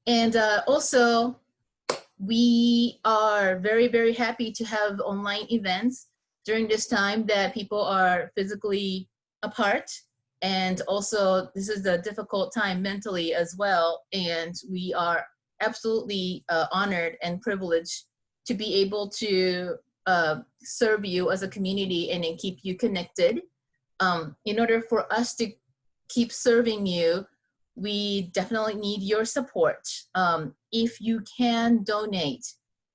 And also, we are very, very happy to have online events during this time that people are physically apart. And also, this is a difficult time mentally as well. And we are absolutely honored and privileged to be able to serve you as a community and then keep you connected. In order for us to keep serving you, we definitely need your support. If you can donate,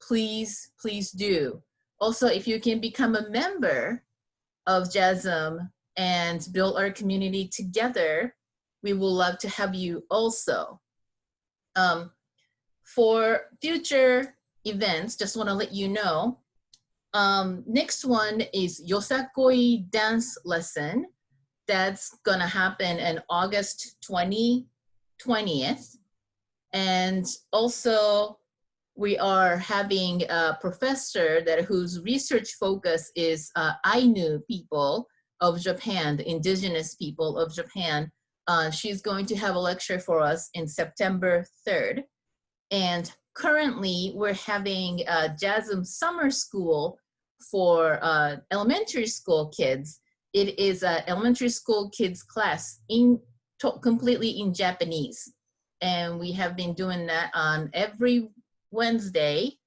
please, please do. Also, if you can become a member of JASM and build our community together, we will love to have you also. For future events, just want to let you know, next one is Yosakoi dance lesson. That's gonna happen in August 20th. And also we are having a professor whose research focus is Ainu people of Japan, the indigenous people of Japan. She's going to have a lecture for us in September 3rd. And currently we're having a JASM summer school for elementary school kids. It is an elementary school kids class completely in Japanese. And we have been doing that on every Wednesday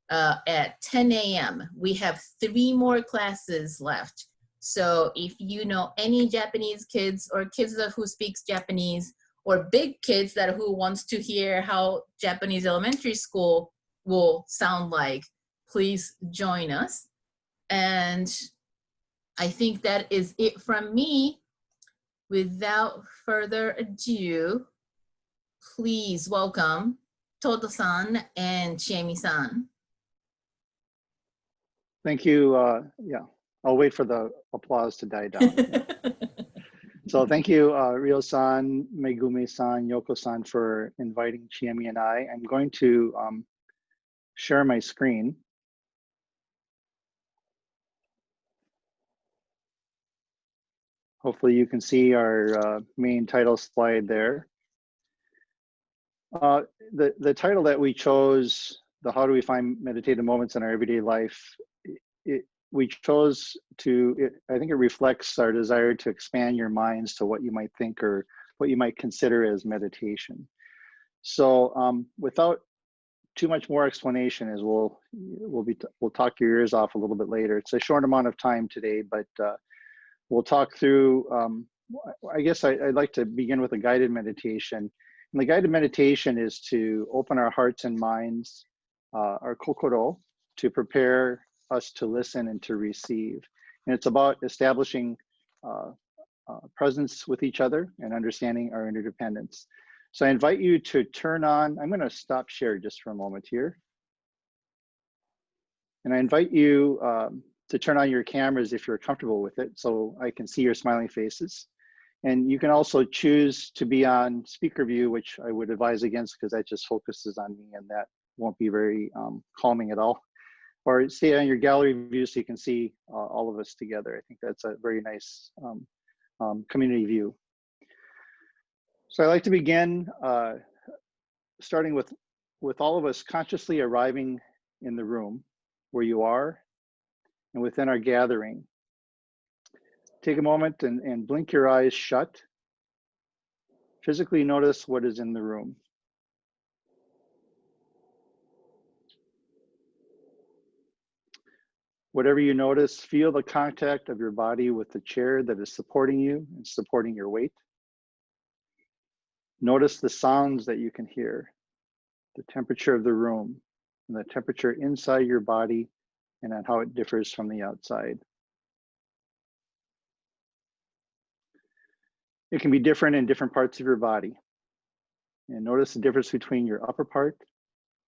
at 10 a.m. We have 3 more classes left. So if you know any Japanese kids or kids who speaks Japanese, or big kids who wants to hear how Japanese elementary school will sound like, please join us. And I think that is it from me. Without further ado, please welcome Todo-san and Chiemi-san. Thank you. Yeah, I'll wait for the applause to die down. So thank you, Ryo-san, Megumi-san, Yoko-san for inviting Chiemi and I. I'm going to share my screen. Hopefully you can see our main title slide there. The title that we chose, the How Do We Find Meditative Moments in Our Everyday Life, we chose I think it reflects our desire to expand your minds to what you might think or what you might consider as meditation. So without too much more explanation, as we'll talk your ears off a little bit later. It's a short amount of time today, but we'll talk through, I guess I'd like to begin with a guided meditation. And the guided meditation is to open our hearts and minds, our kokoro, to prepare us to listen and to receive. And it's about establishing presence with each other and understanding our interdependence. So I invite you to turn on, I'm gonna stop share just for a moment here. And I invite you to turn on your cameras if you're comfortable with it, so I can see your smiling faces. And you can also choose to be on speaker view, which I would advise against because that just focuses on me and that won't be very calming at all. Or stay on your gallery view so you can see all of us together. I think that's a very nice community view. So I'd like to begin starting with all of us consciously arriving in the room where you are and within our gathering. Take a moment and blink your eyes shut. Physically notice what is in the room. Whatever you notice, feel the contact of your body with the chair that is supporting you and supporting your weight. Notice the sounds that you can hear, the temperature of the room, and the temperature inside your body and on how it differs from the outside. It can be different in different parts of your body. And notice the difference between your upper part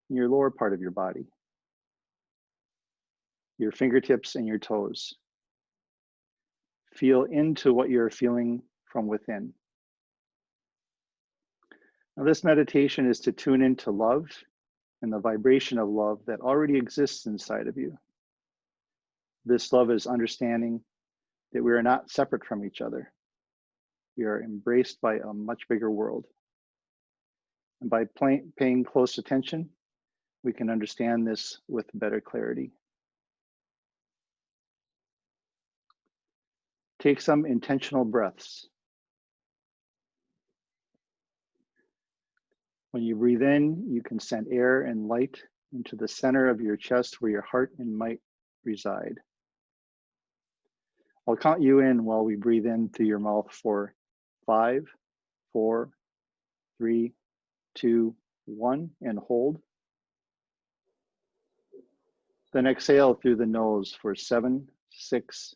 and your lower part of your body, your fingertips and your toes. Feel into what you're feeling from within. Now, this meditation is to tune into love and the vibration of love that already exists inside of you. This love is understanding that we are not separate from each other. We are embraced by a much bigger world. And by paying close attention, we can understand this with better clarity. Take some intentional breaths. When you breathe in, you can send air and light into the center of your chest where your heart and mind reside. I'll count you in while we breathe in through your mouth for 5, 4, 3, 2, 1, and hold. Then exhale through the nose for 7, 6,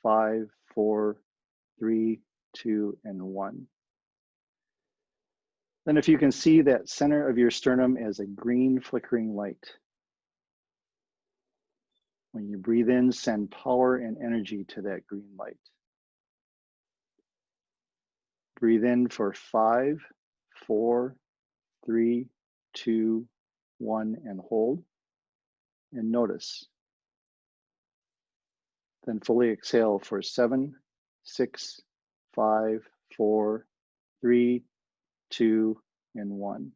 5, 4, 3, 2, and 1. Then if you can see that center of your sternum as a green flickering light. When you breathe in, send power and energy to that green light. Breathe in for 5, 4, 3, 2, 1, and hold. And notice. Then fully exhale for 7, 6, 5, 4, 3, 2, and 1.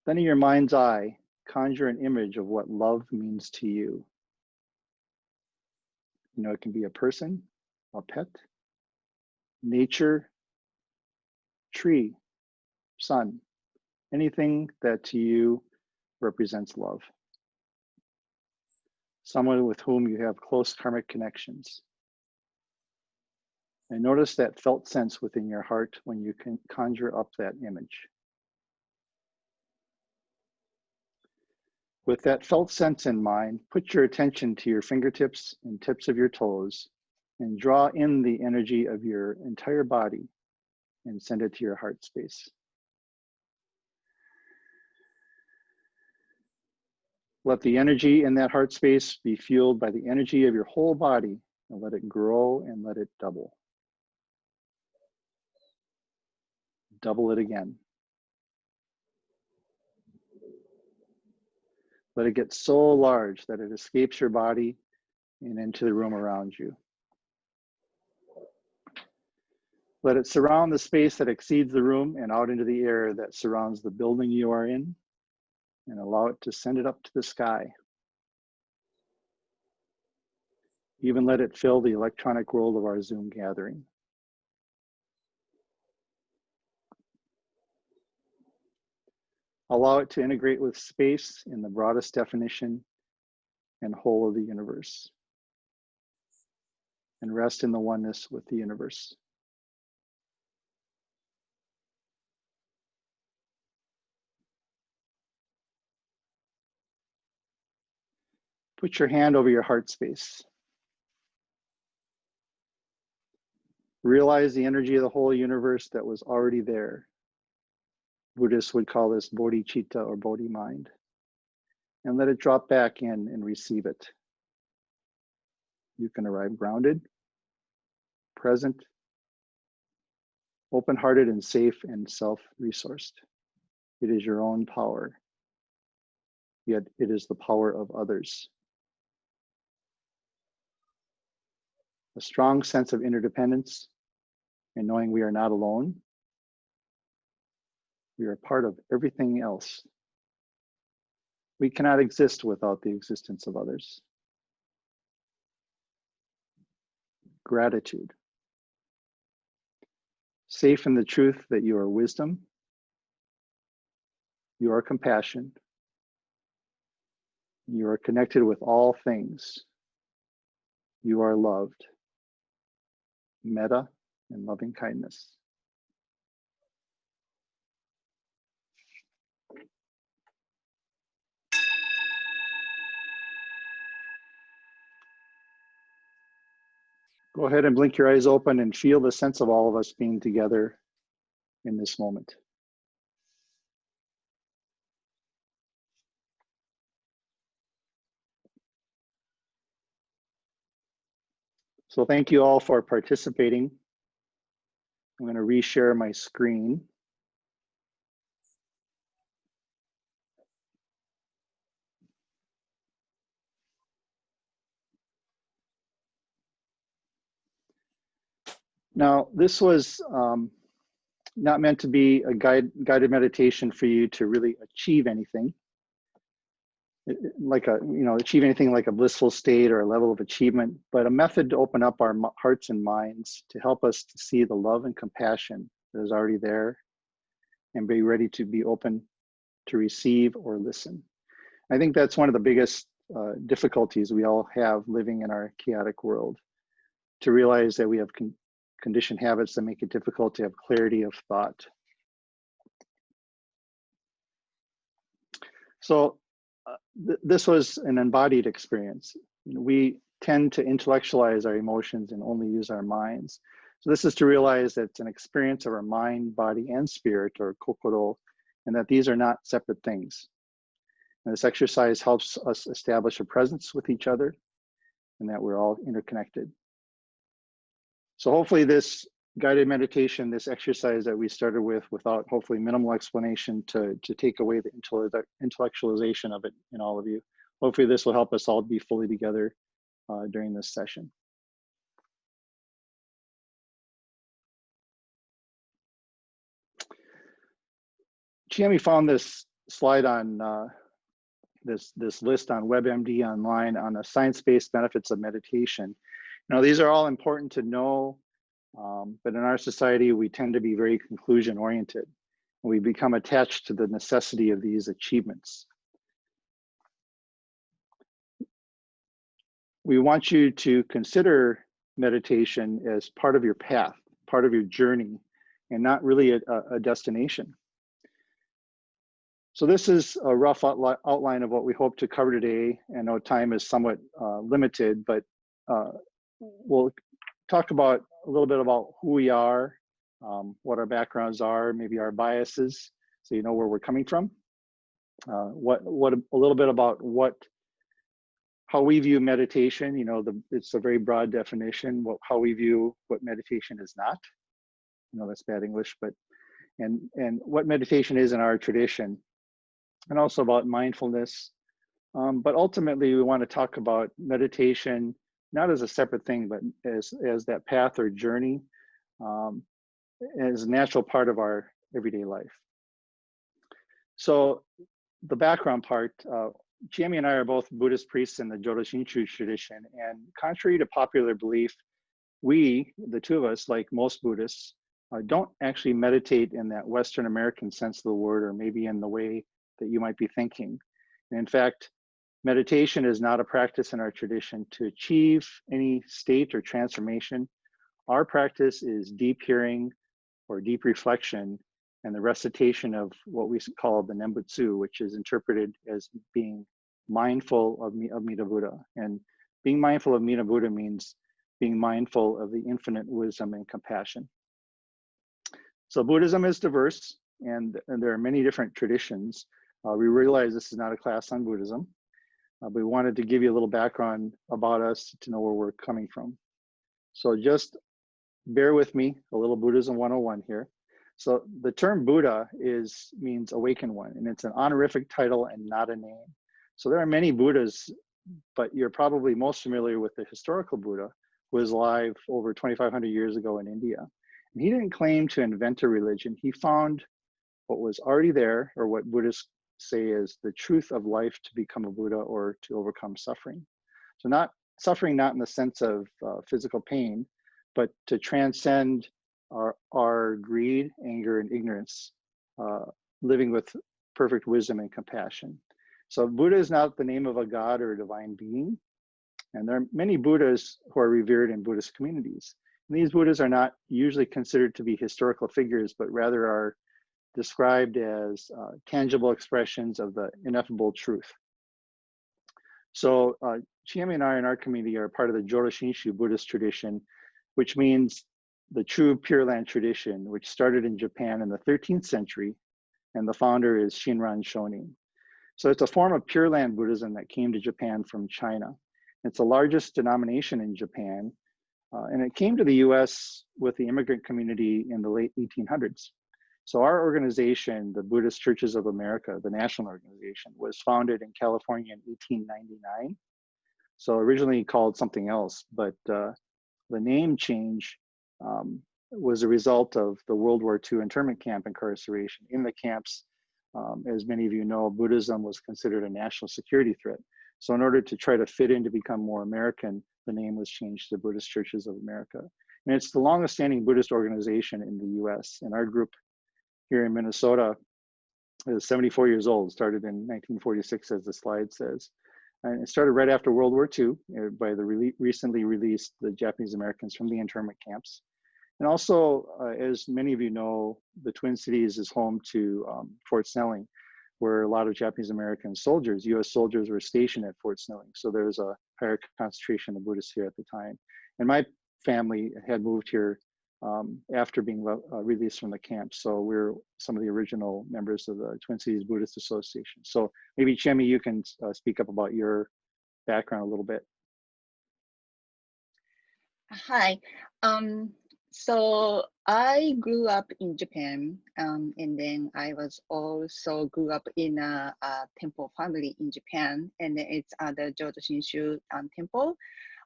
Then in your mind's eye, conjure an image of what love means to you. You know, it can be a person, a pet, nature, tree, sun, anything that to you represents love. Someone with whom you have close karmic connections. And notice that felt sense within your heart when you can conjure up that image. With that felt sense in mind, put your attention to your fingertips and tips of your toes and draw in the energy of your entire body and send it to your heart space. Let the energy in that heart space be fueled by the energy of your whole body and let it grow and let it double. Double it again. Let it get so large that it escapes your body and into the room around you. Let it surround the space that exceeds the room and out into the air that surrounds the building you are in, and allow it to send it up to the sky. Even let it fill the electronic world of our Zoom gathering. Allow it to integrate with space in the broadest definition and whole of the universe, and rest in the oneness with the universe. Put your hand over your heart space. Realize the energy of the whole universe that was already there. Buddhists would call this bodhicitta or bodhi mind. And let it drop back in and receive it. You can arrive grounded, present, open-hearted and safe and self-resourced. It is your own power, yet it is the power of others. A strong sense of interdependence and knowing we are not alone. We are part of everything else. We cannot exist without the existence of others. Gratitude. Safe in the truth that you are wisdom, you are compassion, you are connected with all things, you are loved, metta and loving kindness. Go ahead and blink your eyes open and feel the sense of all of us being together in this moment. So thank you all for participating. I'm going to reshare my screen. Now, this was not meant to be a guided meditation for you to really achieve anything, achieve anything like a blissful state or a level of achievement, but a method to open up our hearts and minds to help us to see the love and compassion that is already there and be ready to be open to receive or listen. I think that's one of the biggest difficulties we all have living in our chaotic world, to realize that we have conditioned habits that make it difficult to have clarity of thought. So this was an embodied experience. We tend to intellectualize our emotions and only use our minds. So this is to realize that it's an experience of our mind, body, and spirit, or kokoro, and that these are not separate things. And this exercise helps us establish a presence with each other and that we're all interconnected. So hopefully this guided meditation, this exercise that we started with, without hopefully minimal explanation to take away the intellectualization of it in all of you, hopefully this will help us all be fully together during this session. Chiemi found this slide on this list on WebMD online on the science-based benefits of meditation. Now, these are all important to know, but in our society, we tend to be very conclusion-oriented. We become attached to the necessity of these achievements. We want you to consider meditation as part of your path, part of your journey, and not really a destination. So this is a rough outline of what we hope to cover today. I know time is somewhat limited, but we'll talk about a little bit about who we are, what our backgrounds are, maybe our biases, so you know where we're coming from. A little bit about how we view meditation. You know, it's a very broad definition. How we view what meditation is not. You know, that's bad English, but and what meditation is in our tradition. And also about mindfulness. But ultimately, we want to talk about meditation, not as a separate thing, but as that path or journey, as a natural part of our everyday life. So the background part, Chiemi and I are both Buddhist priests in the Jodo Shinshu tradition. And contrary to popular belief, we, the two of us, like most Buddhists, don't actually meditate in that Western American sense of the word, or maybe in the way that you might be thinking. And in fact, meditation is not a practice in our tradition to achieve any state or transformation. Our practice is deep hearing or deep reflection and the recitation of what we call the Nembutsu, which is interpreted as being mindful of Mita Buddha. And being mindful of Mita Buddha means being mindful of the infinite wisdom and compassion. So Buddhism is diverse, and there are many different traditions. We realize this is not a class on Buddhism, but we wanted to give you a little background about us to know where we're coming from. So just bear with me, a little Buddhism 101 here. So the term Buddha means awakened one, and it's an honorific title and not a name. So there are many Buddhas, but you're probably most familiar with the historical Buddha, who was alive over 2,500 years ago in India. And he didn't claim to invent a religion. He found what was already there, or what Buddhists say is the truth of life, to become a Buddha or to overcome suffering. So not suffering, not in the sense of physical pain, but to transcend our greed, anger, and ignorance, living with perfect wisdom and compassion. So Buddha is not the name of a god or a divine being. And there are many Buddhas who are revered in Buddhist communities. And these Buddhas are not usually considered to be historical figures, but rather are described as tangible expressions of the ineffable truth. So Chiemi and I in our community are part of the Jodo Shinshu Buddhist tradition, which means the true Pure Land tradition, which started in Japan in the 13th century, and the founder is Shinran Shonin. So it's a form of Pure Land Buddhism that came to Japan from China. It's the largest denomination in Japan, and it came to the US with the immigrant community in the late 1800s. So our organization, the Buddhist Churches of America, the national organization, was founded in California in 1899. So originally called something else, but the name change was a result of the World War II internment camp incarceration. In the camps, as many of you know, Buddhism was considered a national security threat. So in order to try to fit in to become more American, the name was changed to Buddhist Churches of America. And it's the longest standing Buddhist organization in the US. And our group here in Minnesota is 74 years old, started in 1946, as the slide says. And it started right after World War II by the recently released the Japanese Americans from the internment camps. And also, as many of you know, the Twin Cities is home to Fort Snelling, where a lot of Japanese American soldiers, US soldiers, were stationed at Fort Snelling. So there's a higher concentration of Buddhists here at the time. And my family had moved here after being released from the camp. So we're some of the original members of the Twin Cities Buddhist Association. So maybe Chemi, you can speak up about your background a little bit. Hi. So I grew up in Japan, and then I was also grew up in a temple family in Japan, and it's the Jodo Shinshu temple.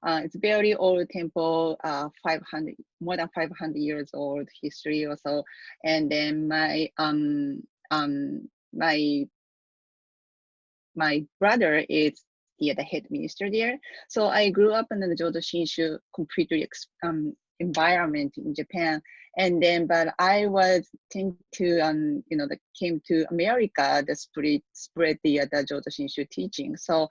It's a very old temple, more than 500 years old history or so. And then my brother is the head minister there. So I grew up in the Jodo Shinshu completely environment in Japan. And then, but I was tend to, came to America, the spread the Jodo Shinshu teaching. So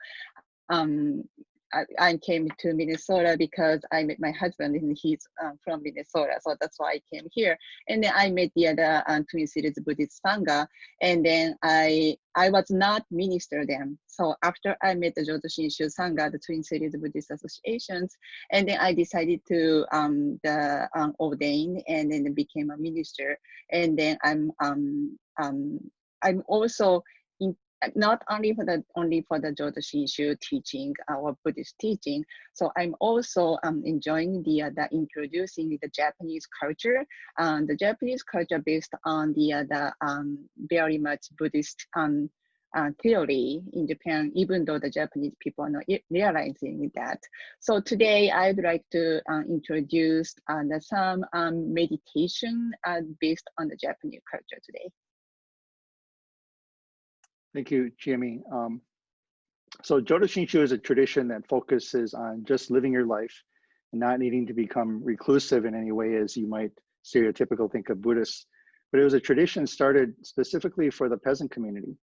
I came to Minnesota because I met my husband and he's from Minnesota. So that's why I came here. And then I met the other Twin Cities Buddhist Sangha. And then I was not minister then. So after I met the Jodo Shinshu Sangha, the Twin Cities Buddhist Associations, and then I decided to ordain and then became a minister. And then I'm also not only for the Jodo Shinshu teaching, our Buddhist teaching. So I'm also enjoying the introducing the Japanese culture, the Japanese culture based on the very much Buddhist theory in Japan, even though the Japanese people are not realizing that. So today I'd like to introduce some meditation based on the Japanese culture today. Thank you, Chemi. So Jodo Shinshu is a tradition that focuses on just living your life and not needing to become reclusive in any way as you might stereotypical think of Buddhists. But it was a tradition started specifically for the peasant community.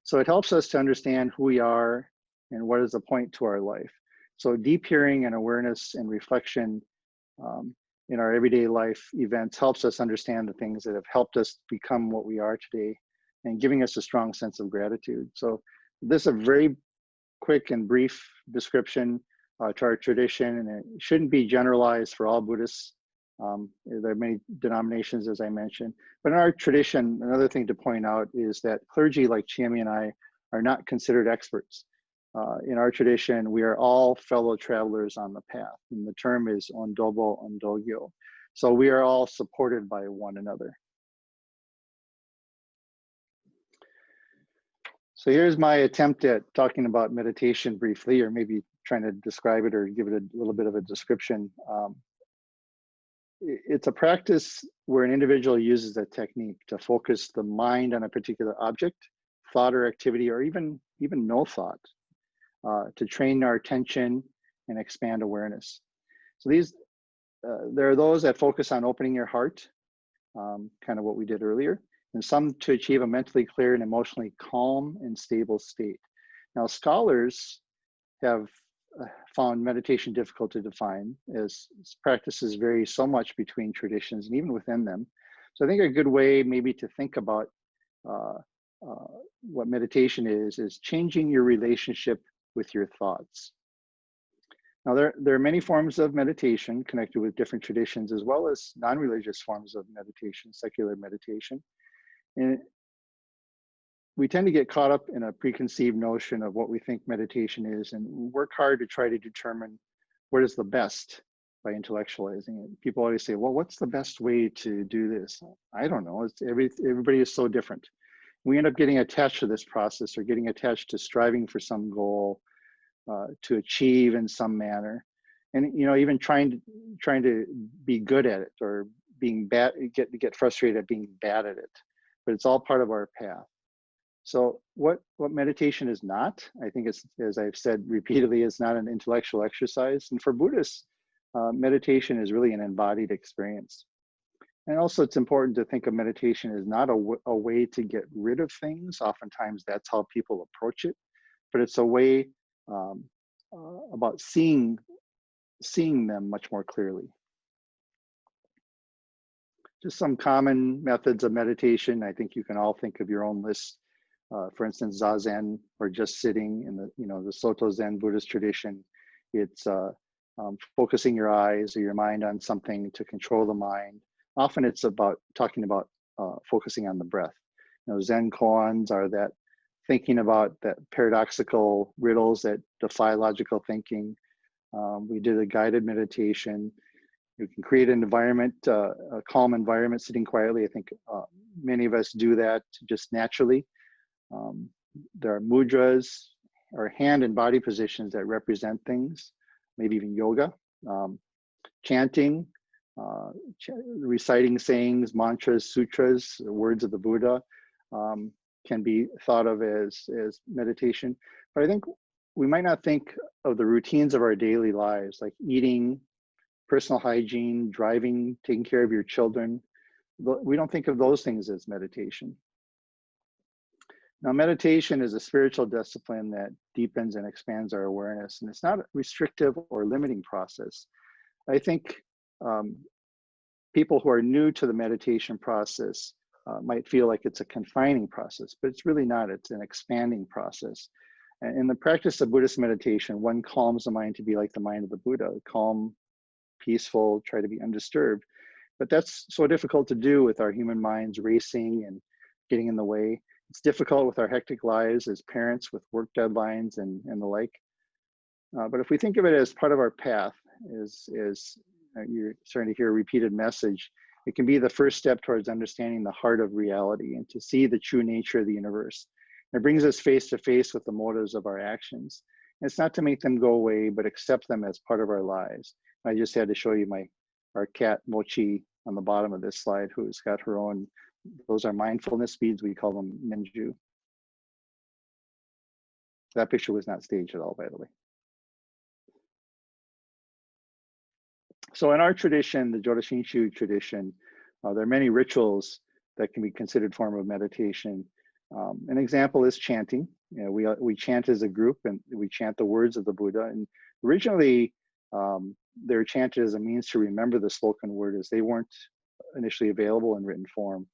So it helps us to understand who we are and what is the point to our life. So deep hearing and awareness and reflection in our everyday life events helps us understand the things that have helped us become what we are today, and giving us a strong sense of gratitude. So this is a very quick and brief description to our tradition, and it shouldn't be generalized for all Buddhists. There are many denominations, as I mentioned, but in our tradition, another thing to point out is that clergy like Chemi and I are not considered experts. In our tradition, we are all fellow travelers on the path, and the term is ondobo ondogyo. So we are all supported by one another. So here's my attempt at talking about meditation briefly, or maybe trying to describe it or give it a little bit of a description. It's a practice where an individual uses a technique to focus the mind on a particular object, thought or activity, or even no thought, to train our attention and expand awareness. So there are those that focus on opening your heart, kind of what we did earlier, and some to achieve a mentally clear and emotionally calm and stable state. Now, scholars have found meditation difficult to define, as practices vary so much between traditions and even within them. So I think a good way maybe to think about what meditation is changing your relationship with your thoughts. Now, there are many forms of meditation connected with different traditions, as well as non-religious forms of meditation, secular meditation. And we tend to get caught up in a preconceived notion of what we think meditation is, and work hard to try to determine what is the best by intellectualizing it. People always say, well, what's the best way to do this? I don't know. Everybody is so different. We end up getting attached to this process, or getting attached to striving for some goal to achieve in some manner, and even trying to be good at it, or being bad, get frustrated at being bad at it, but it's all part of our path. So what meditation is not, I think it's, as I've said repeatedly, it's not an intellectual exercise. And for Buddhists, meditation is really an embodied experience. And also it's important to think of meditation as not a way to get rid of things. Oftentimes that's how people approach it, but it's a way about seeing them much more clearly. Just some common methods of meditation. I think you can all think of your own list. For instance, Zazen, or just sitting in the, the Soto Zen Buddhist tradition. It's focusing your eyes or your mind on something to control the mind. Often it's about talking about focusing on the breath. Zen koans are that thinking about that paradoxical riddles that defy logical thinking. We did a guided meditation. You can create an environment, a calm environment, sitting quietly. I think many of us do that just naturally. There are mudras, or hand and body positions that represent things, maybe even yoga. Chanting, reciting sayings, mantras, sutras, words of the Buddha can be thought of as meditation. But I think we might not think of the routines of our daily lives, like eating, personal hygiene, driving, taking care of your children. We don't think of those things as meditation. Now, meditation is a spiritual discipline that deepens and expands our awareness, and it's not a restrictive or limiting process. I think people who are new to the meditation process might feel like it's a confining process, but it's really not. It's an expanding process. And in the practice of Buddhist meditation, one calms the mind to be like the mind of the Buddha, calm, peaceful, try to be undisturbed. But that's so difficult to do with our human minds racing and getting in the way. It's difficult with our hectic lives as parents with work deadlines and the like. But if we think of it as part of our path, as you're starting to hear a repeated message, it can be the first step towards understanding the heart of reality and to see the true nature of the universe. It brings us face to face with the motives of our actions. And it's not to make them go away, but accept them as part of our lives. I just had to show you our cat Mochi on the bottom of this slide, who's got her own. Those are mindfulness beads. We call them Minju. That picture was not staged at all, by the way. So in our tradition, the Jodo Shinshu tradition, there are many rituals that can be considered form of meditation. An example is chanting. We chant as a group, and we chant the words of the Buddha. And originally, they were chanted as a means to remember the spoken word, as they weren't initially available in written form.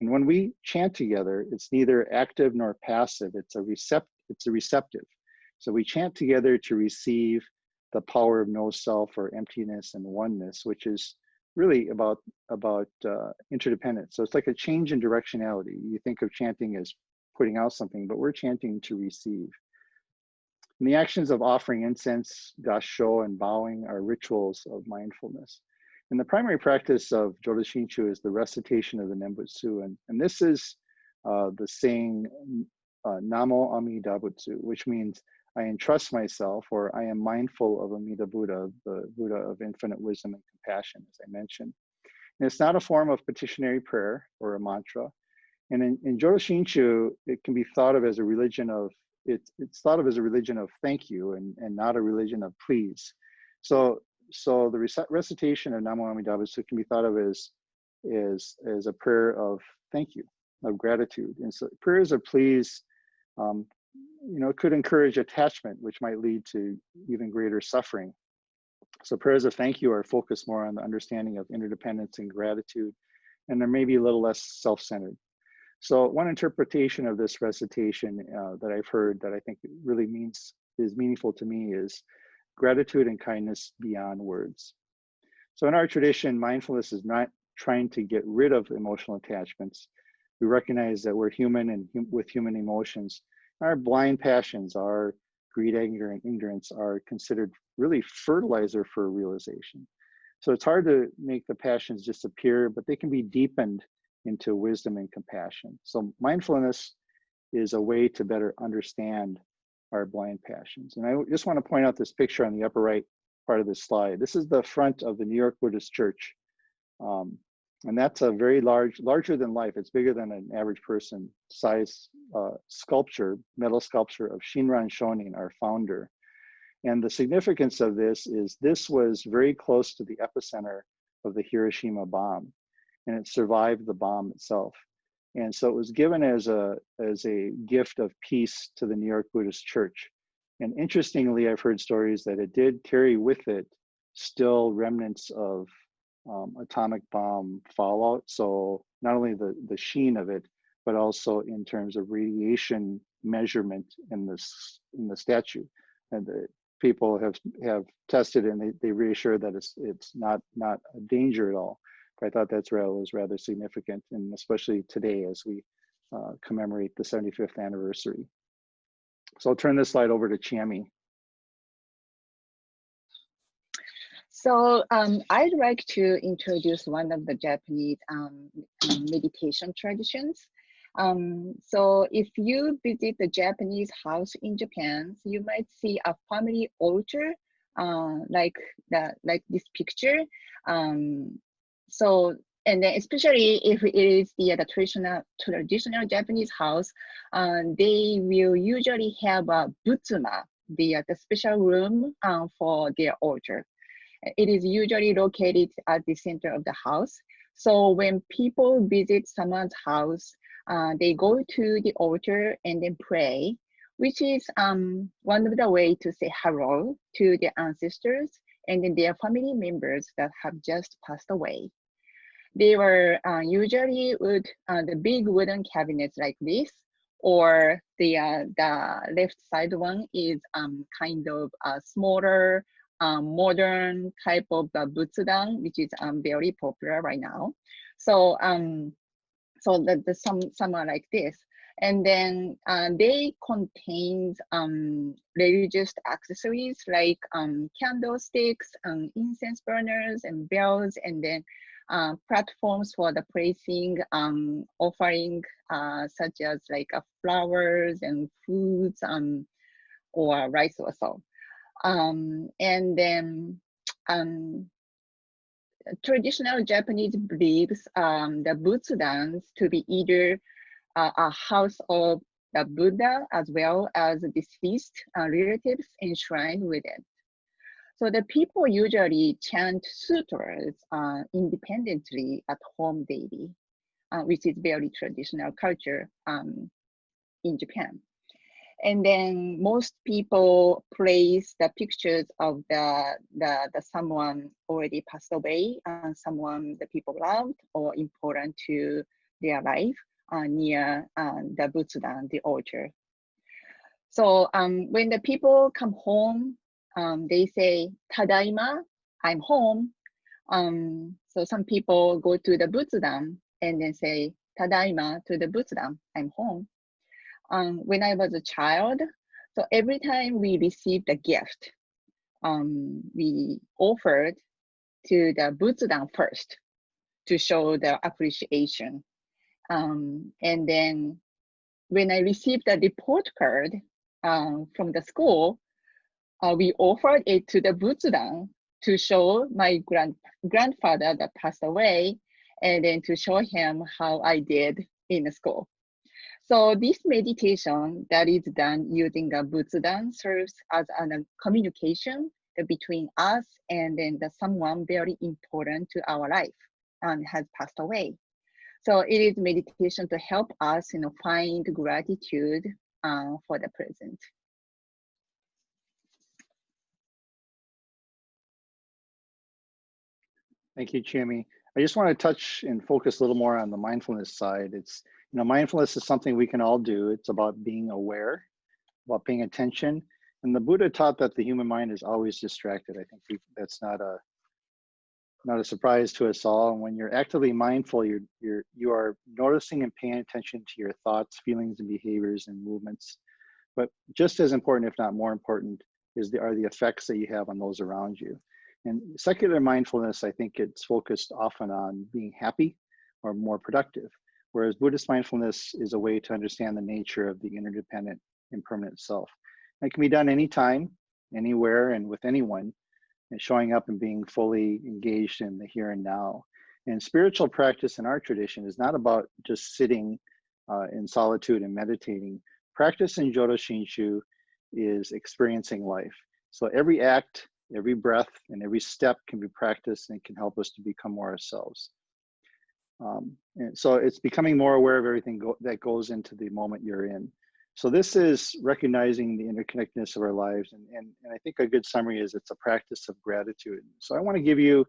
And when we chant together, it's neither active nor passive. It's a receptive. So we chant together to receive the power of no self, or emptiness and oneness, which is really about interdependence. So it's like a change in directionality. You think of chanting as putting out something, but we're chanting to receive. And the actions of offering incense, gassho, and bowing are rituals of mindfulness. And the primary practice of Jodo Shinshu is the recitation of the Nembutsu. And this is the saying Namo Amida Butsu, which means I entrust myself, or I am mindful of Amida Buddha, the Buddha of infinite wisdom and compassion, as I mentioned. And it's not a form of petitionary prayer or a mantra. And in Jodo Shinshu, it can be thought of as a religion of, it's thought of as a religion of thank you, and not a religion of please. So the recitation of Namo Amida Butsu can be thought of as a prayer of thank you, of gratitude. And so prayers of please, it could encourage attachment, which might lead to even greater suffering. So prayers of thank you are focused more on the understanding of interdependence and gratitude, and they're maybe a little less self-centered. So one interpretation of this recitation that I've heard that I think really is meaningful to me is gratitude and kindness beyond words. So in our tradition, mindfulness is not trying to get rid of emotional attachments. We recognize that we're human, and with human emotions, our blind passions, our greed, anger, and ignorance are considered really fertilizer for realization. So it's hard to make the passions disappear, but they can be deepened into wisdom and compassion. So mindfulness is a way to better understand our blind passions. And I just want to point out this picture on the upper right part of this slide. This is the front of the New York Buddhist Church. And that's a very larger than life. It's bigger than an average person size sculpture, metal sculpture of Shinran Shonin, our founder. And the significance of this is this was very close to the epicenter of the Hiroshima bomb, and it survived the bomb itself. And so it was given as a gift of peace to the New York Buddhist Church. And interestingly, I've heard stories that it did carry with it still remnants of atomic bomb fallout. So not only the sheen of it, but also in terms of radiation measurement in the statue. And the people have tested and they reassure that it's not a danger at all. But I thought was rather significant, and especially today as we commemorate the 75th anniversary. So I'll turn this slide over to Chami. So I'd like to introduce one of the Japanese meditation traditions. So if you visit the Japanese house in Japan, you might see a family altar like this picture. So, and then especially if it is the traditional Japanese house, they will usually have a butsuma, the special room for their altar. It is usually located at the center of the house. So when people visit someone's house, they go to the altar and then pray, which is one of the ways to say hello to their ancestors and then their family members that have just passed away. They were usually the big wooden cabinets like this, or the left side one is kind of a smaller, modern type of butsudan, which is very popular right now. So so some are like this. And then they contains religious accessories like candlesticks, incense burners, and bells, and then platforms for the praising, offering such as like flowers and foods or rice or so. And then traditional Japanese believes the butsudans to be either a house of the Buddha as well as deceased relatives enshrined with it. So the people usually chant sutras independently at home daily, which is very traditional culture in Japan. And then most people place the pictures of the someone already passed away, someone the people loved or important to their life near the butsudan, the altar. So when the people come home, they say, "Tadaima, I'm home." So some people go to the butsudan and then say, "Tadaima" to the butsudan, "I'm home." When I was a child, so every time we received a gift, we offered to the butsudan first to show the appreciation. And then when I received a report card from the school, we offered it to the butsudan to show my grandfather that passed away, and then to show him how I did in the school. So this meditation that is done using the butsudan serves as a communication between us and then someone very important to our life and has passed away. So it is meditation to help us, find gratitude for the present. Thank you, Chami. I just want to touch and focus a little more on the mindfulness side. It's, mindfulness is something we can all do. It's about being aware, about paying attention. And the Buddha taught that the human mind is always distracted. I think that's not a surprise to us all. And when you're actively mindful, you are noticing and paying attention to your thoughts, feelings, and behaviors and movements. But just as important, if not more important, are the effects that you have on those around you. And secular mindfulness, I think it's focused often on being happy or more productive, whereas Buddhist mindfulness is a way to understand the nature of the interdependent, impermanent self. And it can be done anytime, anywhere, and with anyone, and showing up and being fully engaged in the here and now. And spiritual practice in our tradition is not about just sitting in solitude and meditating. Practice in Jodo Shinshu is experiencing life. So every act, every breath, and every step can be practiced and can help us to become more ourselves. And so it's becoming more aware of everything that goes into the moment you're in. So this is recognizing the interconnectedness of our lives. And I think a good summary is it's a practice of gratitude. So I want to give you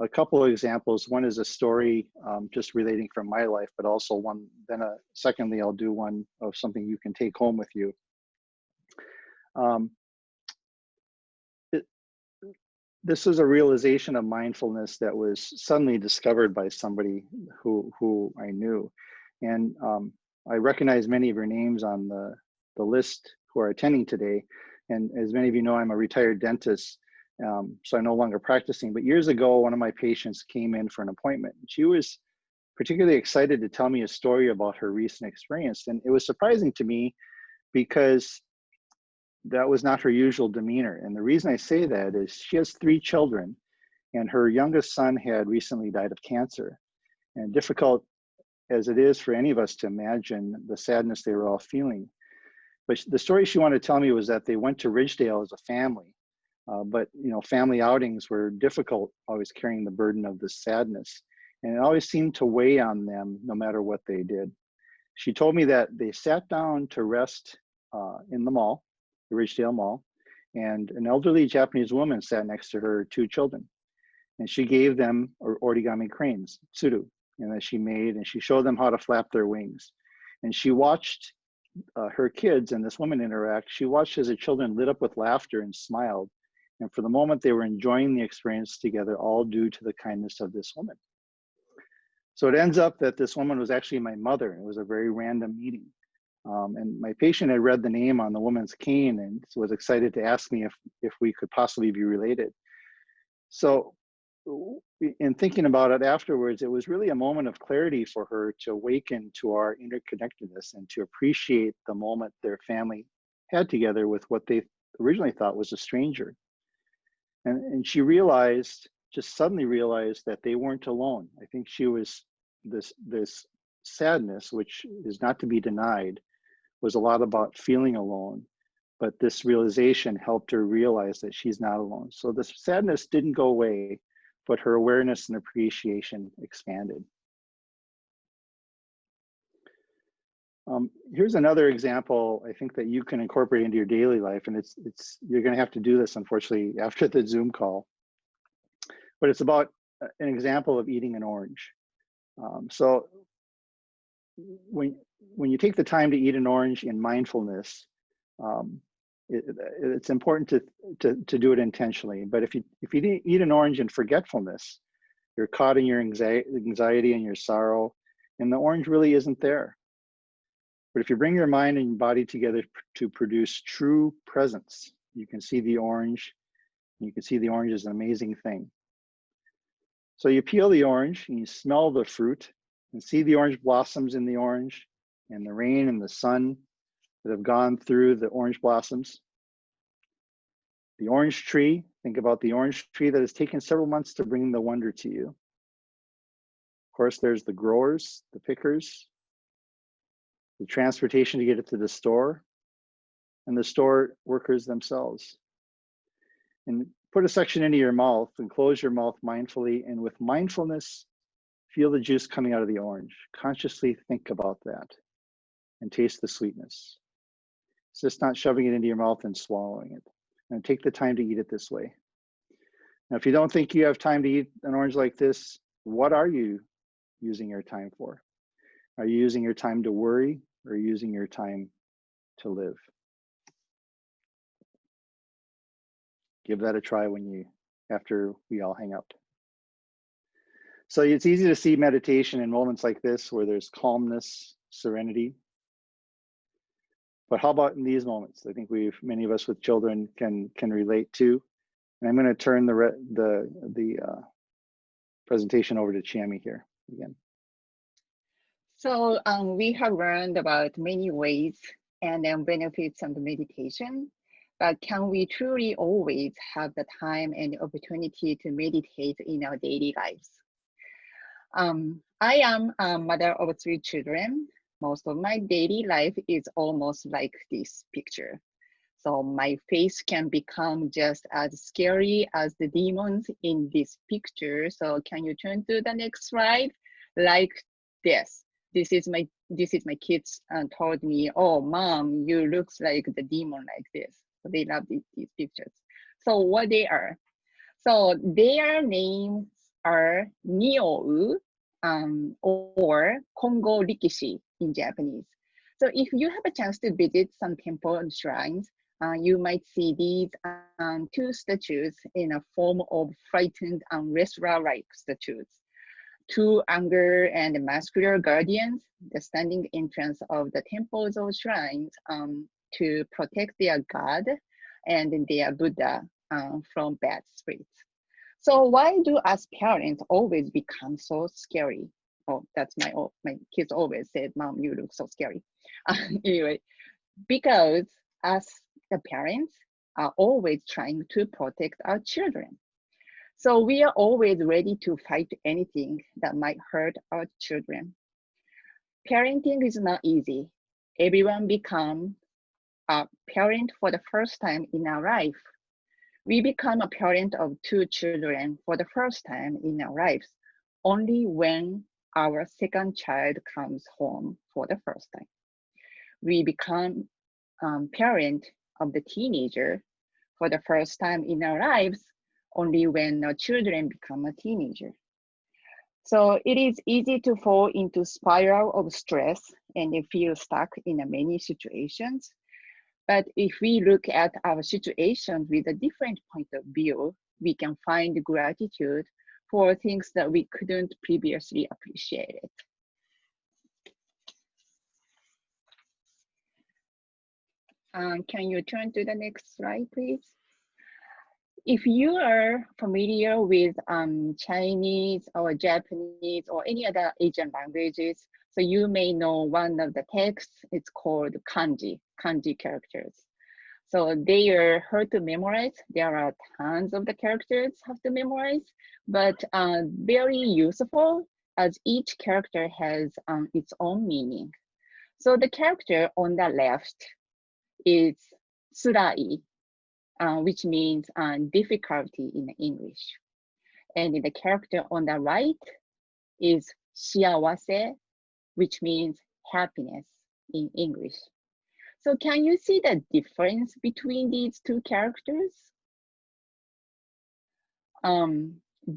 a couple of examples. One is a story just relating from my life, but also one, then secondly, I'll do one of something you can take home with you. This is a realization of mindfulness that was suddenly discovered by somebody who I knew. And I recognize many of your names on the list who are attending today. And as many of you know, I'm a retired dentist, so I'm no longer practicing. But years ago, one of my patients came in for an appointment. She was particularly excited to tell me a story about her recent experience. And it was surprising to me because that was not her usual demeanor. And the reason I say that is she has 3 children, and her youngest son had recently died of cancer. And difficult as it is for any of us to imagine the sadness they were all feeling. But the story she wanted to tell me was that they went to Ridgedale as a family. But you know, family outings were difficult, always carrying the burden of this sadness. And it always seemed to weigh on them no matter what they did. She told me that they sat down to rest in the mall, the Ridgedale Mall, and an elderly Japanese woman sat next to her 2 children. And she gave them origami cranes, tsuru, and that she made, and she showed them how to flap their wings. And she watched her kids and this woman interact. She watched as the children lit up with laughter and smiled. And for the moment, they were enjoying the experience together, all due to the kindness of this woman. So it ends up that this woman was actually my mother. It was a very random meeting. And my patient had read the name on the woman's cane and was excited to ask me if we could possibly be related. So in thinking about it afterwards, it was really a moment of clarity for her to awaken to our interconnectedness and to appreciate the moment their family had together with what they originally thought was a stranger. And she realized, just suddenly realized, that they weren't alone. I think she was, this sadness, which is not to be denied, was a lot about feeling alone. But this realization helped her realize that she's not alone. So the sadness didn't go away, but her awareness and appreciation expanded. Here's another example I think that you can incorporate into your daily life, and you're going to have to do this, unfortunately, after the Zoom call. But it's about an example of eating an orange. So when you take the time to eat an orange in mindfulness, it's important to do it intentionally. But if you eat an orange in forgetfulness, you're caught in your anxiety and your sorrow, and the orange really isn't there. But if you bring your mind and body together to produce true presence, you can see the orange. And you can see the orange is an amazing thing. So you peel the orange and you smell the fruit and see the orange blossoms in the orange and the rain and the sun that have gone through the orange blossoms. The orange tree, think about the orange tree that has taken several months to bring the wonder to you. Of course, there's the growers, the pickers, the transportation to get it to the store, and the store workers themselves. And put a section into your mouth and close your mouth mindfully, and with mindfulness, feel the juice coming out of the orange. Consciously think about that and taste the sweetness. It's just not shoving it into your mouth and swallowing it. And take the time to eat it this way. Now, if you don't think you have time to eat an orange like this, what are you using your time for? Are you using your time to worry, or are you using your time to live? Give that a try after we all hang up. So it's easy to see meditation in moments like this where there's calmness, serenity. But how about in these moments? I think many of us with children can relate to. And I'm going to turn the presentation over to Chami here again. So we have learned about many ways and then benefits of the meditation, but can we truly always have the time and the opportunity to meditate in our daily lives? I am a mother of 3 children. Most of my daily life is almost like this picture. So my face can become just as scary as the demons in this picture. So can you turn to the next slide? Like this. This is my kids told me, oh, mom, you looks like the demon like this. So they love these pictures. So what they are? So their names are Nio or Kongo Rikishi in Japanese. So if you have a chance to visit some temple and shrines, you might see these 2 statues in a form of frightened and wrestler-like statues. 2 anger and muscular guardians, the standing entrance of the temples or shrines to protect their god and their Buddha from bad spirits. So why do us parents always become so scary? Oh, that's my kids always said, Mom, you look so scary. Anyway, because us, the parents, are always trying to protect our children. So we are always ready to fight anything that might hurt our children. Parenting is not easy. Everyone becomes a parent for the first time in our life. We become a parent of 2 children for the first time in our lives, only when our second child comes home for the first time. We become parent of the teenager for the first time in our lives, only when our children become a teenager. So it is easy to fall into spiral of stress and feel stuck in many situations. But if we look at our situations with a different point of view, we can find gratitude for things that we couldn't previously appreciate. Can you turn to the next slide, please? If you are familiar with Chinese or Japanese or any other Asian languages, so you may know one of the texts, it's called kanji characters. So they are hard to memorize. There are tons of the characters have to memorize, but very useful as each character has its own meaning. So the character on the left is surai, which means difficulty in English. And the character on the right is shiawase, which means happiness in English. So can you see the difference between these 2 characters?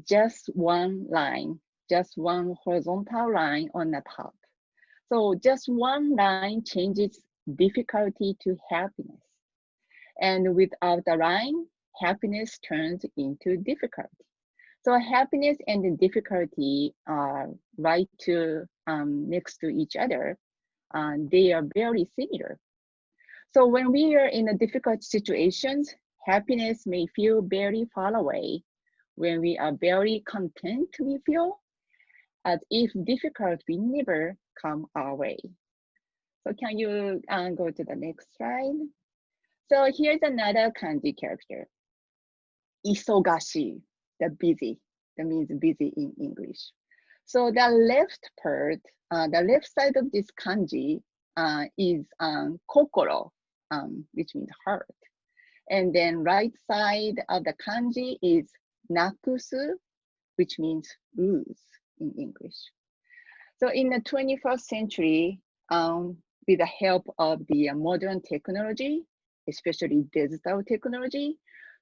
Just one line, just one horizontal line on the top. So just one line changes difficulty to happiness. And without the line, happiness turns into difficulty. So happiness and difficulty are right next to each other. They are very similar. So when we are in a difficult situations, happiness may feel very far away. When we are very content, we feel as if difficulty never come our way. So can you go to the next slide? So here's another kanji character. Isogashi, the busy, that means busy in English. So the left part, the left side of this kanji is kokoro, which means heart. And then right side of the kanji is nakusu, which means lose in English. So in the 21st century, with the help of the modern technology, especially digital technology,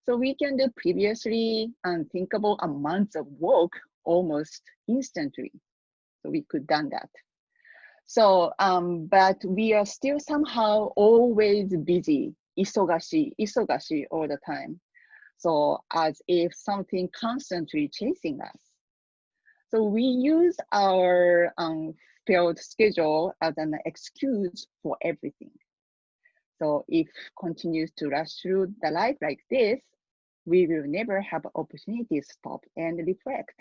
so we can do previously unthinkable amounts of work almost instantly. So we could done that. So, but we are still somehow always busy, isogashi all the time. So as if something constantly chasing us. So we use our filled schedule as an excuse for everything. So if continues to rush through the life like this, we will never have opportunity to stop and reflect.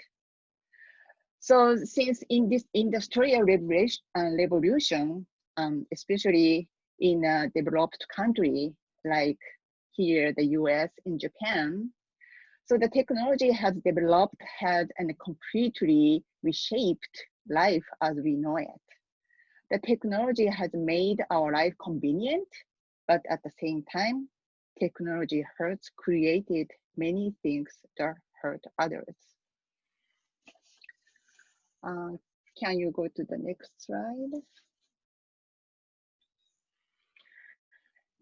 So since in this industrial revolution, especially in a developed country like here, the US and Japan, So the technology has developed, had, and completely reshaped life as we know it. The technology has made our life convenient, but at the same time, technology has created many things that hurt others. Can you go to the next slide?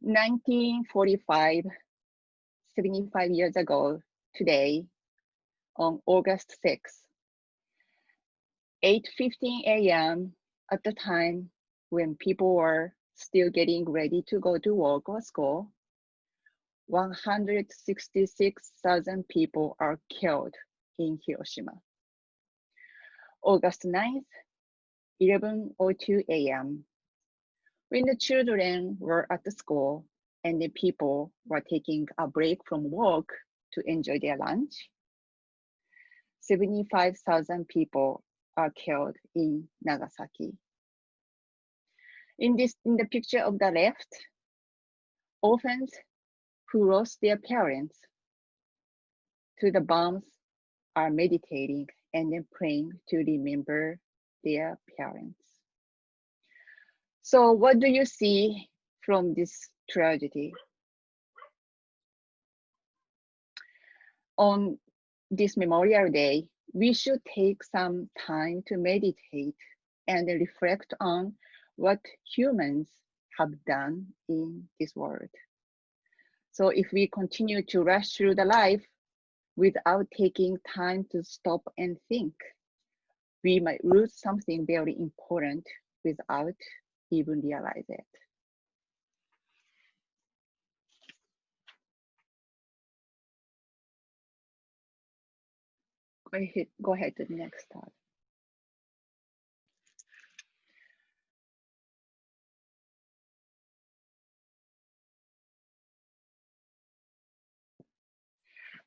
1945, 75 years ago today, on August 6th, 8:15 a.m. at the time when people were still getting ready to go to work or school, 166,000 people are killed in Hiroshima. August 9th, 11:02 a.m., when the children were at the school and the people were taking a break from work to enjoy their lunch, 75,000 people are killed in Nagasaki. In the picture of the left, orphans who lost their parents to the bombs are meditating and then praying to remember their parents. So what do you see from this tragedy? On this Memorial Day, we should take some time to meditate and reflect on what humans have done in this world. So if we continue to rush through the life without taking time to stop and think, we might lose something very important without even realize it. Go ahead to the next slide.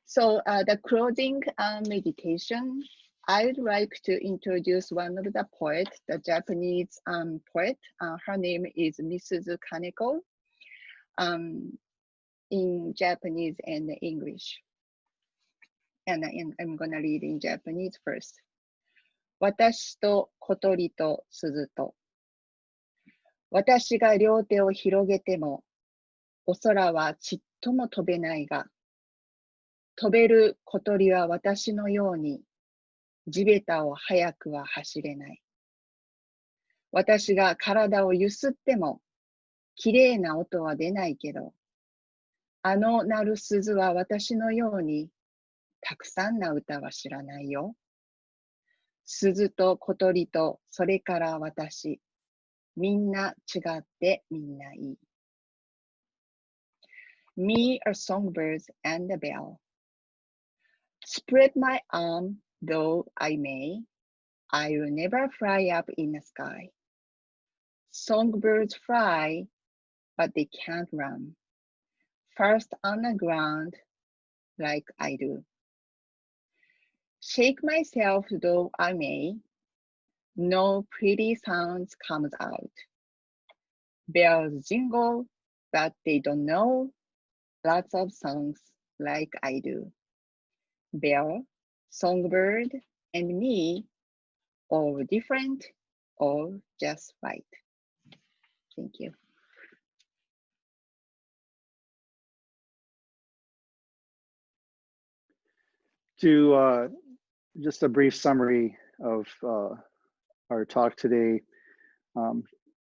So the closing meditation, I would like to introduce one of the poets, the Japanese poet. Her name is Mrs. Kaneko, in Japanese and English. And I'm gonna read in Japanese first. 私と小鳥と鈴と。私が両手を広げても、お空はちっとも飛べないが、飛べる小鳥は私のように、地べたを速くは走れない。私が体をゆすっても、きれいな音は出ないけど、あの鳴る鈴は私のように、たくさんな歌は知らないよ。鈴と小鳥と、それから私、みんな違ってみんないい。Me are songbirds and the bell. Spread my arm, though I may, I will never fly up in the sky. Songbirds fly, but they can't run. First on the ground, like I do. Shake myself, though I may, no pretty sounds comes out. Bells jingle, but they don't know lots of songs like I do. Bell, songbird, and me, all different, all just right. Thank you. To just a brief summary of our talk today,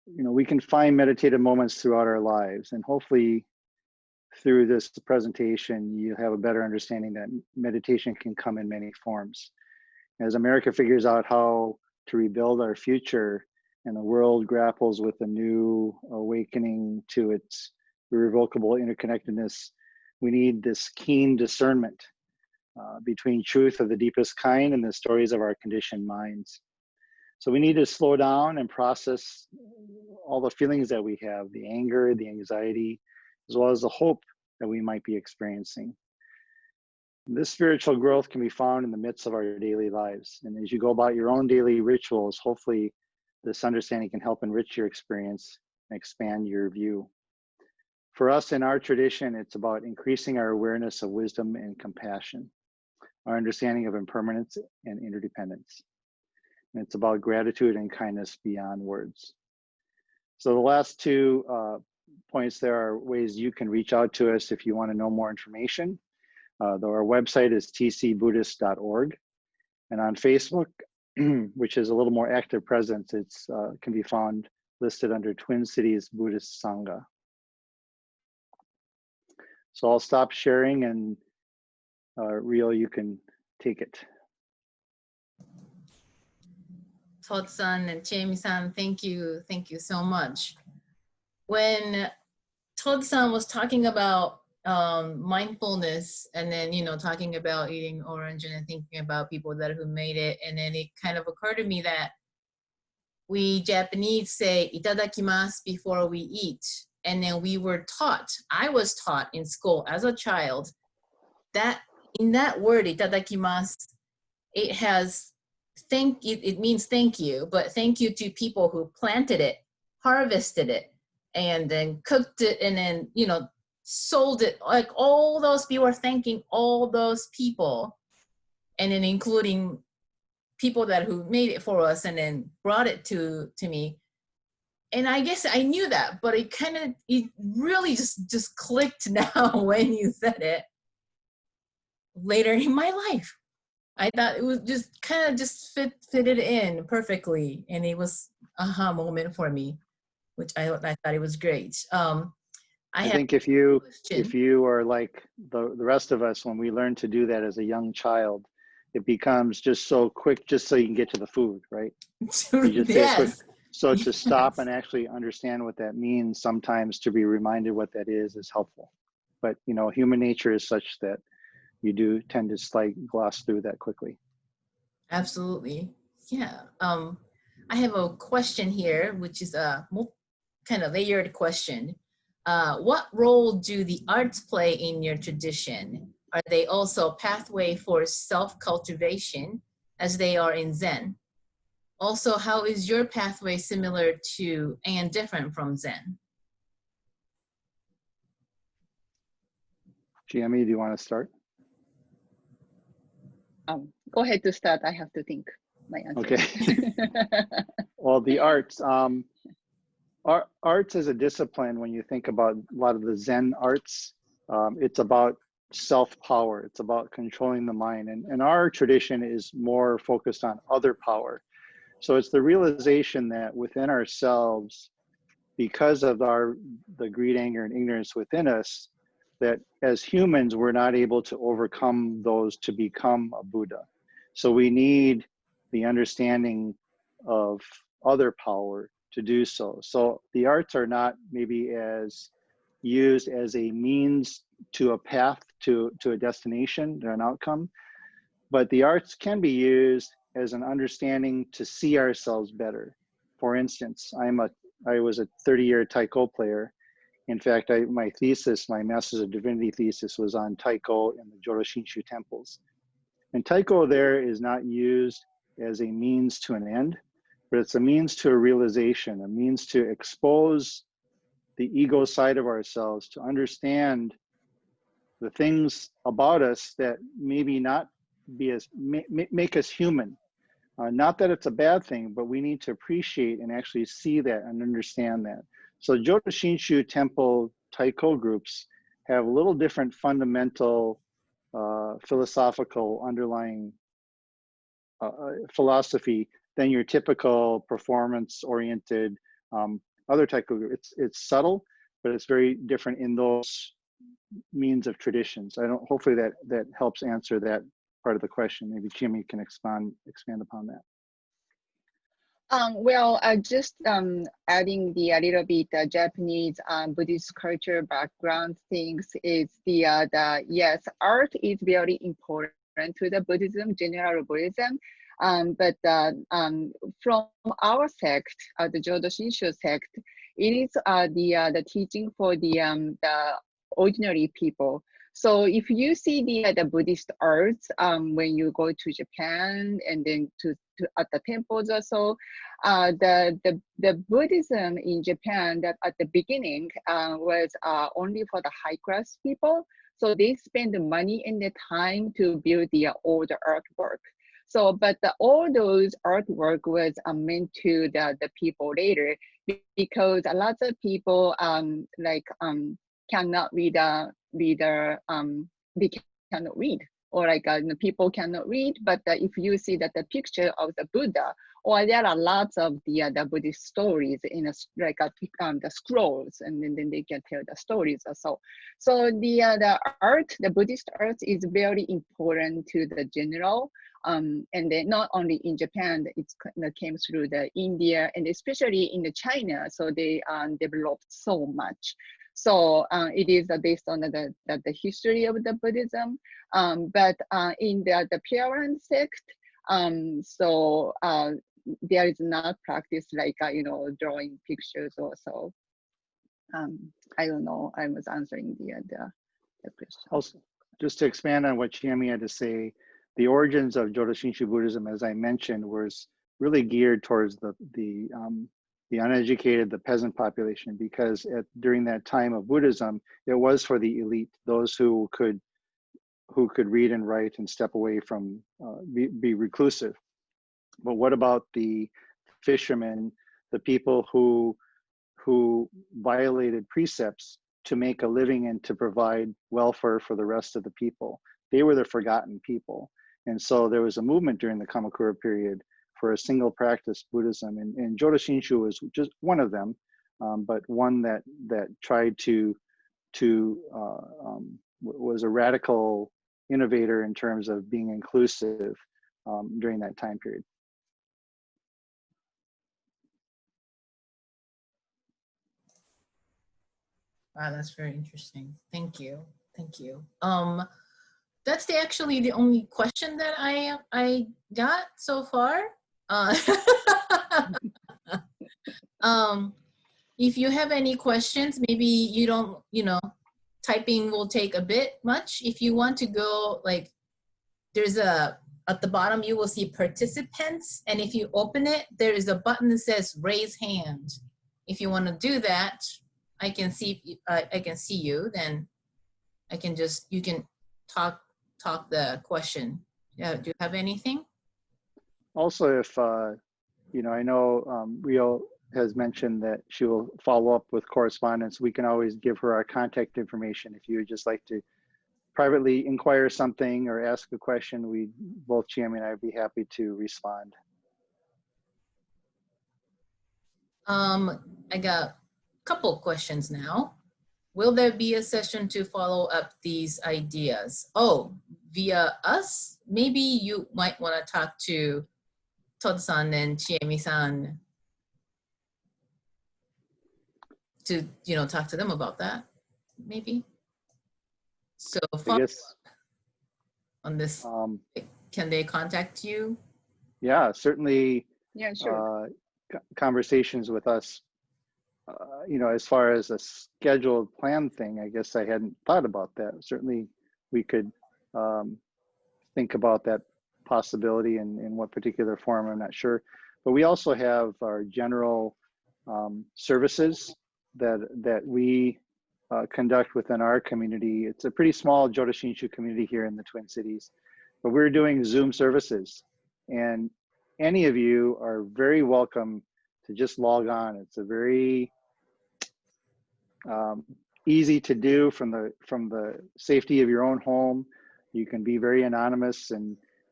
we can find meditative moments throughout our lives, and hopefully through this presentation, you have a better understanding that meditation can come in many forms. As America figures out how to rebuild our future and the world grapples with a new awakening to its irrevocable interconnectedness, we need this keen discernment between truth of the deepest kind and the stories of our conditioned minds. So we need to slow down and process all the feelings that we have, the anger, the anxiety, as well as the hope that we might be experiencing. This spiritual growth can be found in the midst of our daily lives. And as you go about your own daily rituals, hopefully this understanding can help enrich your experience and expand your view. For us in our tradition, it's about increasing our awareness of wisdom and compassion. our understanding of impermanence and interdependence. And it's about gratitude and kindness beyond words. So the last two points there are ways you can reach out to us if you want to know more information. Our website is tcbuddhist.org. And on Facebook, which is a little more active presence, it's can be found listed under Twin Cities Buddhist Sangha. So I'll stop sharing, and Rio, you can take it. Todd-san and Jamie-san, thank you so much. When Todd-san was talking about mindfulness, and then talking about eating orange and then thinking about people who made it, and then it kind of occurred to me that we Japanese say "itadakimasu" before we eat, and then I was taught in school as a child that in that word "itadakimasu," it has it means thank you, but thank you to people who planted it, harvested it, and then cooked it, and then sold it. Like, all those people are thanking all those people, and then including people who made it for us and then brought it to me. And I guess I knew that, but it really just clicked now when you said it later in my life. I thought it was just kind of fitted in perfectly, and it was aha moment for me, which I thought it was great. I think if you are like the rest of us, when we learn to do that as a young child, it becomes just so quick, just so you can get to the food, right? You just yes. So to stop and actually understand what that means, sometimes to be reminded what that is helpful. But human nature is such that you do tend to gloss through that quickly. Absolutely. Yeah. I have a question here, which is a kind of layered question. What role do the arts play in your tradition? Are they also a pathway for self-cultivation as they are in Zen? Also, how is your pathway similar to and different from Zen? Jamie, do you want to start? Go ahead to start. I have to think my answer. Okay. Well, the arts, arts as a discipline, when you think about a lot of the Zen arts, it's about self-power. It's about controlling the mind. And our tradition is more focused on other power. So it's the realization that within ourselves, because of the greed, anger, and ignorance within us, that as humans, we're not able to overcome those to become a Buddha. So we need the understanding of other power to do so. So the arts are not maybe as used as a means to a path to a destination or an outcome, but the arts can be used as an understanding to see ourselves better. For instance, I was a 30-year taiko player. In fact, my Master's of Divinity thesis was on taiko in the Jodo Shinshu temples. And taiko there is not used as a means to an end, but it's a means to a realization, a means to expose the ego side of ourselves, to understand the things about us that maybe not be make us human. Not that it's a bad thing, but we need to appreciate and actually see that and understand that. So Jodo Shinshu temple taiko groups have a little different fundamental philosophical underlying philosophy than your typical performance-oriented other taiko group. It's subtle, but it's very different in those means of traditions. Hopefully that helps answer that part of the question. Maybe Jimmy can expand upon that. Well, just adding a little bit Japanese Buddhist culture background things is yes, art is very important to the Buddhism, general Buddhism, but from our sect, the Jodo Shinshu sect, it is the teaching for the ordinary people. So if you see the Buddhist arts when you go to Japan and then at the temples or so, the Buddhism in Japan that at the beginning was only for the high class people. So they spend the money and the time to build the old artwork. So, but all those artwork was meant to the people later, because a lot of people cannot read they cannot read, or people cannot read. But if you see that the picture of the Buddha, or there are lots of the Buddhist stories in the scrolls, and then they can tell the stories also. So the art, the Buddhist art, is very important to the general. And then not only in Japan, it came through the India, and especially in the China. So they developed so much. So it is based on the history of the Buddhism. But in the parent sect, there is not practice like drawing pictures or so. I don't know. I was answering the question. Also, just to expand on what Chiemi had to say, the origins of Jodo Shinshu Buddhism, as I mentioned, was really geared towards the uneducated, the peasant population, because during that time of Buddhism, it was for the elite, those who could read and write and step away from be reclusive. But what about the fishermen, the people who violated precepts to make a living and to provide welfare for the rest of the people? They were the forgotten people. And so there was a movement during the Kamakura period for a single practice Buddhism, and Jodo Shinshu was just one of them, but one that tried to was a radical innovator in terms of being inclusive during that time period. Wow, that's very interesting. Thank you. Thank you. That's actually the only question that I got so far. If you have any questions, maybe you don't, typing will take a bit much. If you want to go, there's at the bottom, you will see participants. And if you open it, there is a button that says raise hand. If you want to do that, I can see you, then you can talk the question. Yeah, do you have anything? Also, if I know Rio has mentioned that she will follow up with correspondence, we can always give her our contact information if you would just like to privately inquire something or ask a question. We both, Chiemi and I, would be happy to respond. I got a couple questions now. Will there be a session to follow up these ideas? Oh, via us? Maybe you might want to talk to Todd-san and Chiemi-san to, talk to them about that, maybe. So I guess on this, can they contact you? Yeah, certainly. Yeah, sure. Conversations with us, as far as a scheduled plan thing, I guess I hadn't thought about that. Certainly we could think about that possibility and in what particular form, I'm not sure. But we also have our general services that we conduct within our community. It's a pretty small Jodo Shinshu community here in the Twin Cities, but we're doing Zoom services, and any of you are very welcome to just log on. It's a very easy to do from the safety of your own home. You can be very anonymous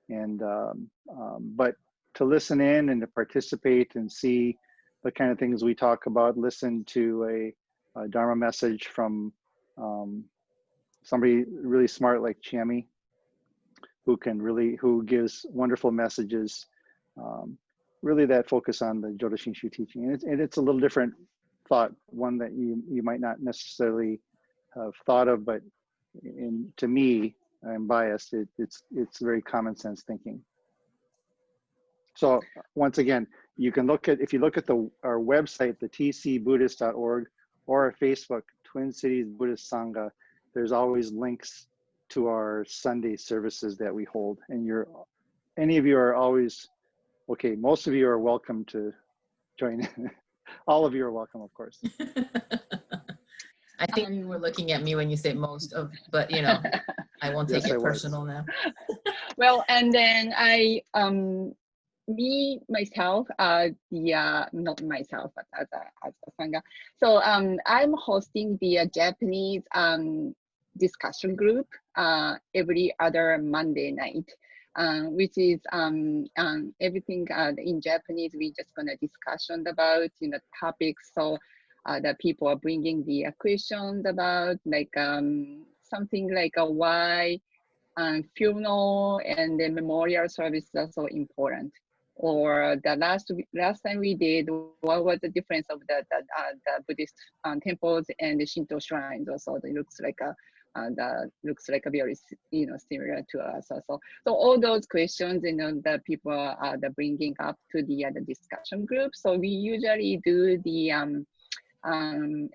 but to listen in and to participate and see the kind of things we talk about, listen to a Dharma message from somebody really smart like Chiemi, who gives wonderful messages, really that focus on the Jodo Shinshu teaching. And it's a little different thought, one that you might not necessarily have thought of, but to me, I'm biased, it's very common sense thinking. So once again, if you look at our website, the tcbuddhist.org, or our Facebook, Twin Cities Buddhist Sangha, there's always links to our Sunday services that we hold. And any of you are always, okay, most of you are welcome to join. All of you are welcome, of course. I think you were looking at me when you said most of, but you know, I won't take Yes, I it was. personal now. Well, and then me myself, not myself, but as a sangha. So I'm hosting the Japanese discussion group every other Monday night, which is everything in Japanese. We just gonna discussion about topics. So the people are bringing the questions about like something like why funeral and the memorial services are so important. Or the last time we did, what was the difference of the Buddhist temples and the Shinto shrines? Also, it looks like a very similar to us. Also, so all those questions that people are bringing up to the discussion group. So we usually do the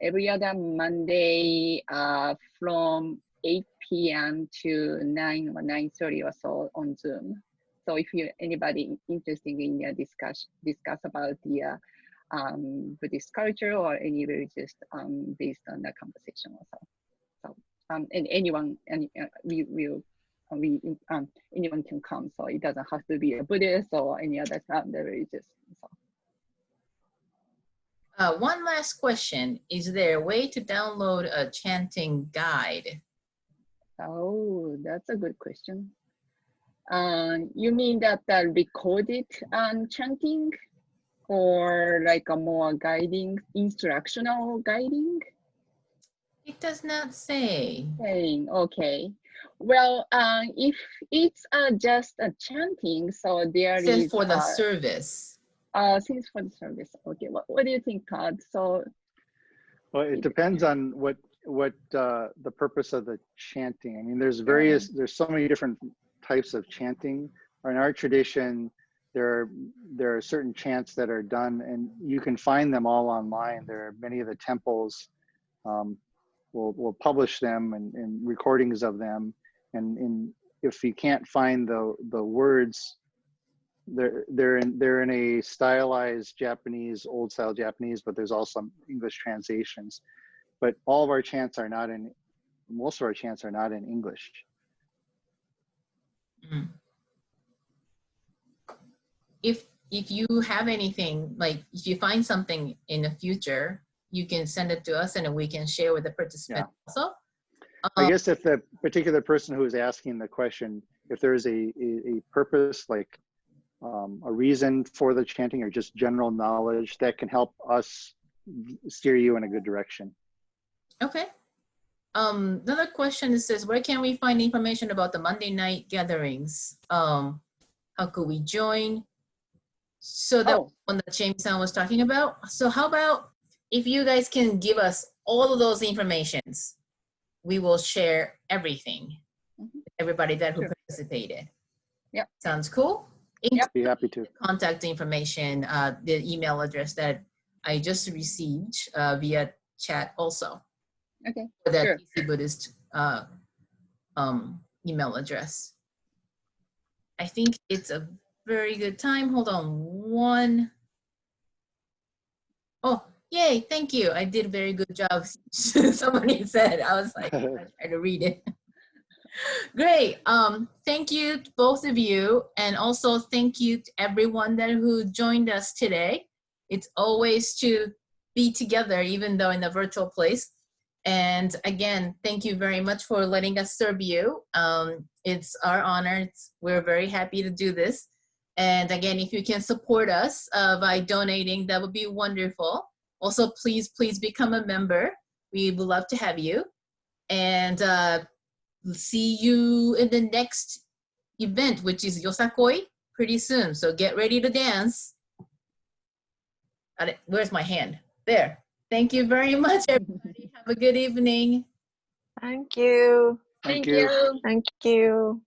every other Monday from 8 p.m. to 9 or 9:30 or so on Zoom. So if anybody interested in discuss about the Buddhist culture or any religious based on the conversation also. So and anyone anyone can come. So it doesn't have to be a Buddhist or any other the religious. So. One last question. Is there a way to download a chanting guide? Oh, that's a good question. You mean that the recorded chanting or like a more guiding, instructional guiding? It does not say. Saying, okay. Well, if it's just a chanting, so there It says is for the service. since for the service. Okay, what do you think, Todd? So Well, it depends on what the purpose of the chanting. I mean, there's so many different types of chanting. In our tradition, there are certain chants that are done, and you can find them all online. There are many of the temples will publish them and recordings of them, and if you can't find the words, they're in a stylized Japanese, old style Japanese, but there's also English translations. But all of our chants are not in, most of our chants are not in English. Mm. If you have anything, like if you find something in the future, you can send it to us and we can share with the participants also. I guess if the particular person who is asking the question, if there is a purpose, like a reason for the chanting or just general knowledge, that can help us steer you in a good direction. Okay. Another question says, where can we find information about the Monday night gatherings? How could we join? So that one that James-san was talking about. So how about if you guys can give us all of those informations, we will share everything. Everybody that who participated. Yep. Sounds cool? Yep. Be happy to. Contact information, the email address that I just received via chat also. Okay. For that sure. PC Buddhist email address. I think it's a very good time. Hold on one. Oh, yay, thank you. I did a very good job. Somebody said, I was like, I tried to read it. Great. Thank you to both of you. And also thank you to everyone that who joined us today. It's always to be together, even though in a virtual place. And again, thank you very much for letting us serve you. It's our honor. We're very happy to do this. And again, if you can support us by donating, that would be wonderful. Also, please become a member. We would love to have you. And see you in the next event, which is Yosakoi, pretty soon. So get ready to dance. Where's my hand? There. Thank you very much, everybody. Have a good evening. Thank you. Thank you. Thank you.